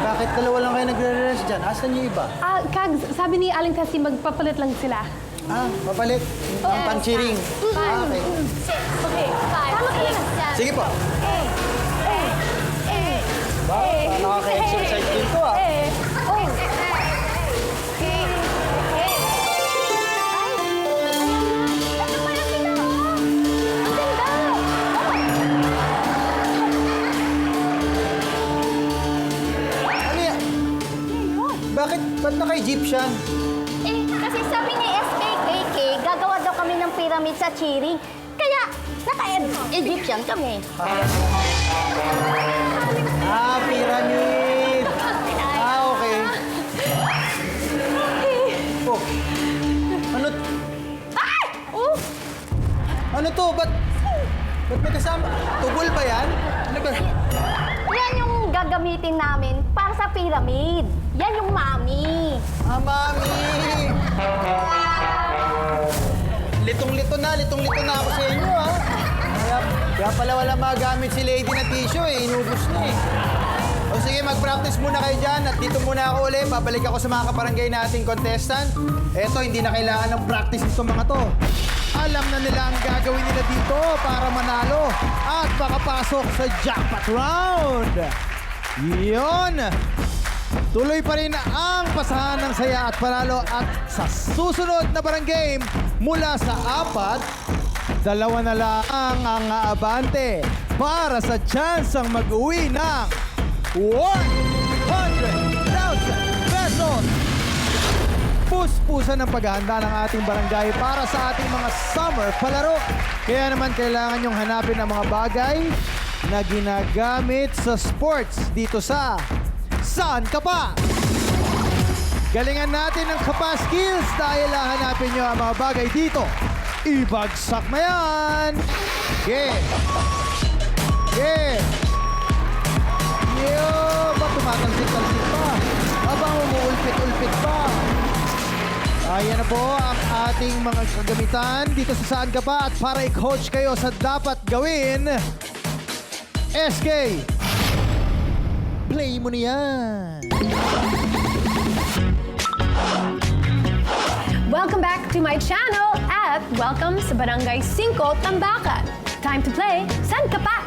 bakit dalawa lang kayo nagre-rest dyan? Asan yung iba? Kags, sabi ni Aling Tessie, magpapalit lang sila. Papalit. Ang pang-cheering. Okay. Okay, tama ka na. Sige po. Nakaka-exercise din to Ano yan? Bakit? Ba't naka-Egyptian? Kasi sabi ni SKKK, gagawa daw kami ng pyramid sa cheering. Kaya, naka-Egyptian kami. Pyramid! Okay. Oh. Ano to? Ba't may kasama? Tubol ba yan? Ano ba? Yan yung gagamitin namin para sa pyramid. Yan yung mami. Mami! Litong-lito na ako sa inyo, ha? Kaya pala wala magamit si lady na tissue, inubos na, O sige, mag-practice muna kayo dyan at dito muna ako ulit. Babalik ako sa mga kabarangay nating contestant. Eto, hindi na kailangan ng practice itong mga to. Alam na nila ang gagawin nila dito para manalo at makapasok sa jackpot round. Yun! Tuloy pa rin ang pasahan ng saya at panalo at sa susunod na barang game mula sa 4, 2 na lang ang aabante para sa chance ang mag-uwi ng 100,000 pesos. Puspusan ng paghahanda ng ating barangay para sa ating mga summer palaro. Kaya naman kailangan nyong hanapin ang mga bagay na ginagamit sa sports dito sa Saan Ka Pa? Galingan natin ang kapa skills dahil hahanapin nyo ang mga bagay dito. Ibagsak na yan! Yo! Ba't tumatalsik-talsik pa? Habang umuulpit-ulpit pa. Ayan na po ang ating mga kagamitan dito sa Saan Ka Pa at para i-coach kayo sa dapat gawin, SK, play mo na yan! Welcome back to my channel at welcome sa Barangay 5 Tambakan. Time to play Saan Ka Pa?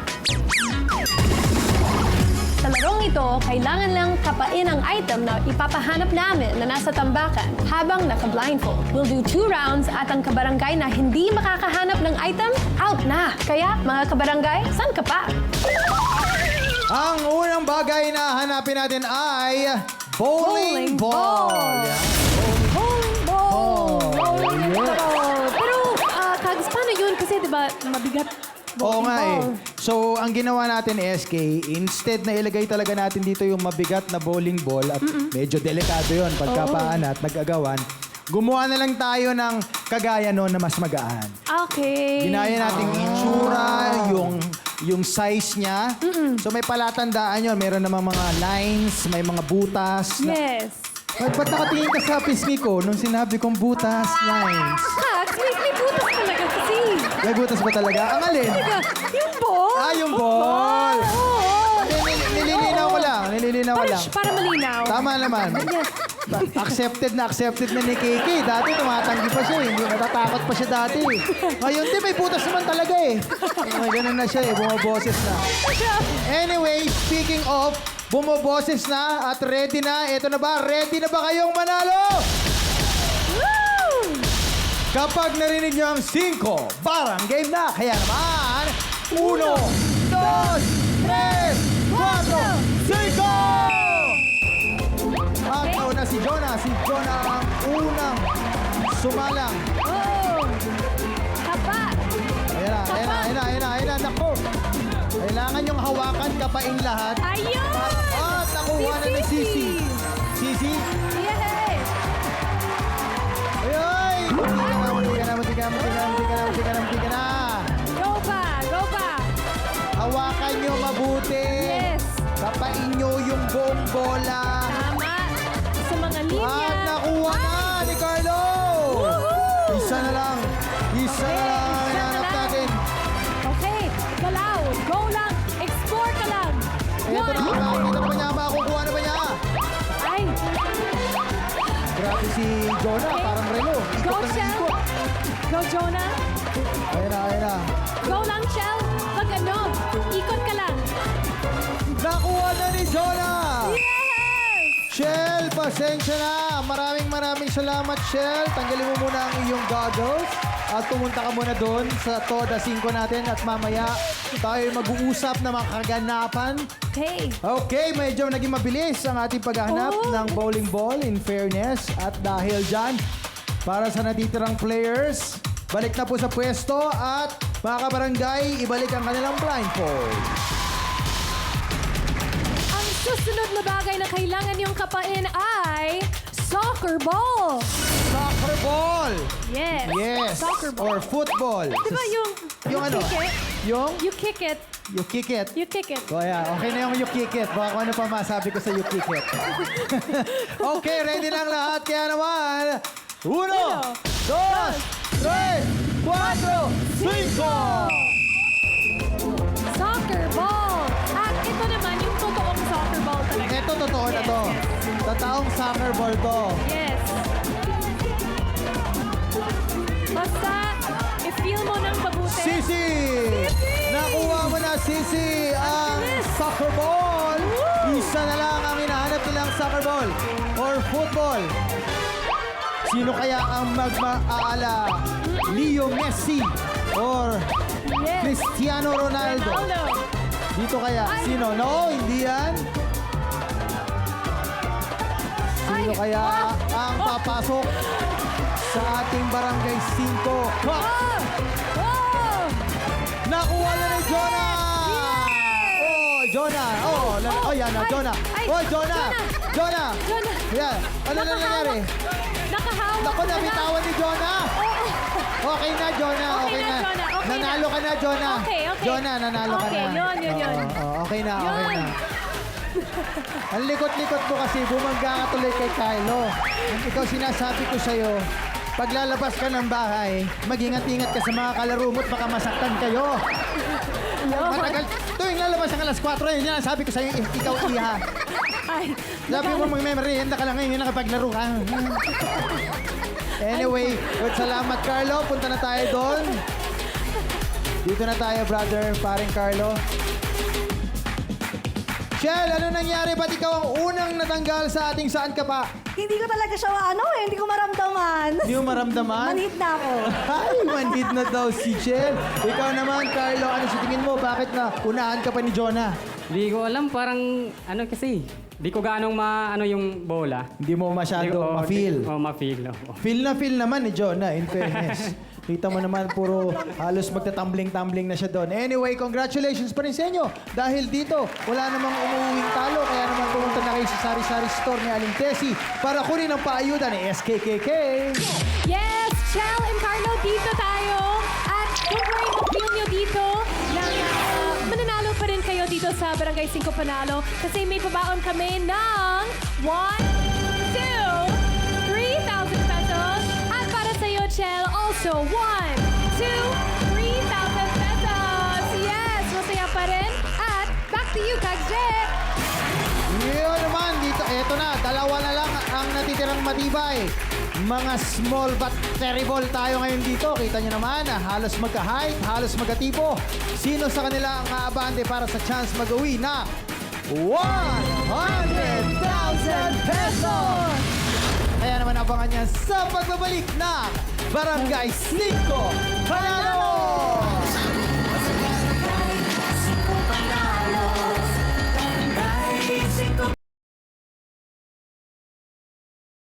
Sa larong ito, kailangan lang kapain ang item na ipapahanap namin na nasa tambakan habang naka-blindfold. We'll do 2 rounds at ang kabarangay na hindi makakahanap ng item, out na. Kaya, mga kabarangay, Saan Ka Pa? Ang unang bagay na hanapin natin ay bowling ball. Bowling ball! Bowling ball! Pero, Kags, paano yun? Kasi, di ba, mabigat. Oo nga eh. So, ang ginawa natin, SK, instead na ilagay talaga natin dito yung mabigat na bowling ball at medyo delikado yon pagkapaan at nag-agawan, gumawa na lang tayo ng kagaya noon na mas magaan. Okay. Ginaya natin itsura, yung size niya. So, may palatandaan yun. Meron namang mga lines, may mga butas. Yes. Ba't nakatingin ka sa pisngi ko nung sinabi kong butas, lines? Kags, may butas talaga kasi. May butas ba talaga? Ang alin? Yung ball. Yung ball! Oo. Nililinaw ko lang. Para malinaw. Tama naman. Yes. Accepted na ni Kiki. Dati tumatanggi pa siya. Hindi natatakot pa siya dati. Ngayon din may butas naman talaga eh. Ganun na siya eh. Bumaboses na. Anyway, speaking of, bumaboses na at ready na. Ito na ba? Ready na ba kayong manalo? Woo! Kapag narinig nyo ang 5, barang game na. Kaya naman, 1, 2, 3, 4, 5! Ang nauna si Jonah. Si Jonah ang unang sumalang. Oh! Kapa! Ayan na. Naku! Kailangan yung hawakan, kapain lahat. Ayun! At nakuha na ni Sisi. Sisi? Yay! Ay! Munti ka na. Go pa! Hawakan nyo mabuti. Yes! Kapain nyo yung buong bola. Tama! Sa mga linya. At nakuha na ni Carlo! Woohoo! Isa na lang ang hinahanap natin. Okay, galaw. Go lang. Explore ka lang. Ito na, makikita na ba niya? Makukuha na ba niya? si Jonah, parang relo. Ikot Go, ng Shell! ikot. Go, Jonah! Ayan na, ayan na. Go lang, Shell! Pag ano, ikot ka lang. Nakuha na ni Jonah! Yes! Shell, pasensya na. Maraming salamat, Shell. Tanggalin mo muna ang iyong goggles at pumunta ka muna doon sa Toda 5 natin at mamaya tayo mag-uusap ng mga kaganapan. Okay. Okay, medyo naging mabilis ang ating paghahanap Oh. ng bowling ball in fairness at dahil dyan, para sa natitirang players, balik na po sa pwesto at mga kabarangay, ibalik ang kanilang blindfold. Ang susunod na bagay na kailangan niyong kapain ay soccer ball. Soccer ball! Yes. Yes. Soccer Or ball. football. Di ba yung ano? kick it? Yung? You kick it. You kick it. You kick it. O yeah, okay na yung you kick it. Baka kung ano pa masabi ko sa you kick it. Okay, ready na ang lahat. Kaya naman, 1, 2, 3, 4, 5! Soccer ball. At ito naman yung totoong soccer ball talaga. Ito, totoo na to. Totoong soccer ball to. Yes. Basta, i-feel mo ng mabuti. Sisi! Nakuha mo na, Sisi, ang soccer ball. Isa na lang ang hinahanap nilang soccer ball or football. Sino kaya ang magmaala? Leo Messi or Yes. Cristiano Ronaldo? Ronaldo. Dito kaya? Ay. Sino? No, hindi yan. Sino Ay. kaya Oh. ang papasok sa ating barangay 5? Oh! Oh! Nakuha na ni Jonah! Oh, Jonah! Oh, oh yan na, Ay, Jonah! ay, Oh, Jonah! Jonah! Jonah! Yan. Ano na nangyari? Nakahawak Naku, ka na. nabitawan ni Jonah! Okay na, Jonah. Okay na, Jonah. Okay na. Nanalo ka na, Jonah. Okay, okay. Jonah, nanalo ka na. Okay, yun. Oo, okay na, okay Yun. na. Ang likot-likot mo kasi, bumangga ka tuloy kay Kylo. Ikaw sinasabi ko sa'yo, pag lalabas ka ng bahay, mag-ingat-ingat ka sa mga kalaro mo at baka masaktan kayo. Matagal, tuwing lalabas ang alas 4, yun yan, sabi ko sa'yo, ikaw iha. Ay, Sabi mo, mag-merienda ka lang ngayon, nakapaglaro ka. Anyway, salamat, Carlo. Punta na tayo doon. Dito na tayo, brother, paring Carlo. Shell, ano nangyari? Ba't ikaw ang unang natanggal sa ating saan ka pa? Hindi ko talaga siya hindi ko maramdaman. Hindi mo maramdaman? Manhid na ako. Ay, manhid na daw si Shell. Ikaw naman, Carlo, ano sa tingin mo? Bakit na unahan ka pa ni Jonah? Di ko alam, parang ano kasi, di ko gaanong ano yung bola. Hindi mo masyado ma-feel. Ma-feel. Oo. Feel naman ni Jonah, in fairness. Kita mo naman, puro halos magtatumbling-tumbling na siya doon. Anyway, congratulations pa rin sa inyo. Dahil dito, wala namang umuuwing talo. Kaya naman pumunta na kayo sa Sari-Sari Store ni Aling Tessie para kunin ang paayuda ni SKKK. yes, Shell and Carlo, dito tayo. At don't worry, mag-feel nyo dito na mananalo pa rin kayo dito sa Barangay 5 Panalo kasi may pabaon kami ng 1, 2, 3,000 pesos. At para sa iyo, Shell, also 1, 2, 3,000 pesos. Yes, masaya pa rin. At back to you, Kagje. Yun naman, dito, eto na, dalawa na lang ang natitirang matibay. Mga small but terrible tayo ngayon dito. Kita nyo naman, halos magka-height, halos magka-tipo. Sino sa kanila ang aabante para sa chance mag-uwi na 100,000 pesos? Kaya naman abangan niya sa pagbabalik na Barangay 5 Panalo!